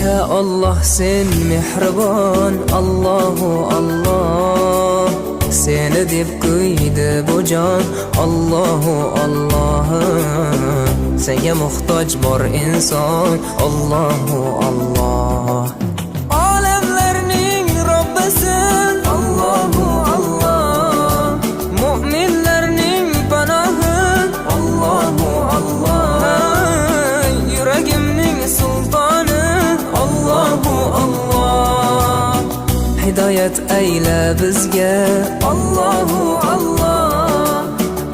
Ya Allah sen mehribon, Allahu Allah. Seni deb kuydi bu jon, Allahu Allah. Senga muhtoj bor inson, Allahu Allah. Olamlarning Robbisin, Allahu Allah. Mu'minlarning panohi, Allahu Allah. Yuragimning sultoni, Allahu Allah. Hidayat ayla bizga, Allahu Allah.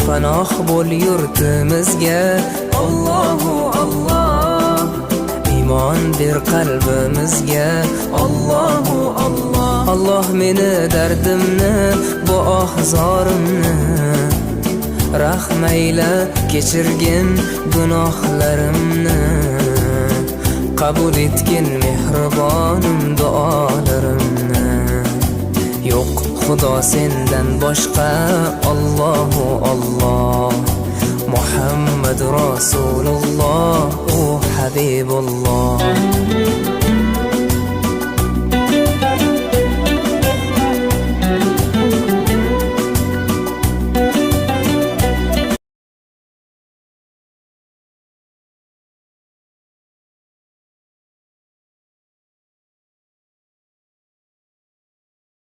Panoh bo'l yurtimizga, Allahu Allah. Iymon ber qalbimizga, Allahu Allah. Allah meni dardimni, bu ohzorimni rahmayla kechirgin gunohlarimni. Qabul etgin mehribonim duolarimni. Yo'q Xudo sendan boshqa, Allahu Allah. Muhammad Rasululloh, u Habibulloh.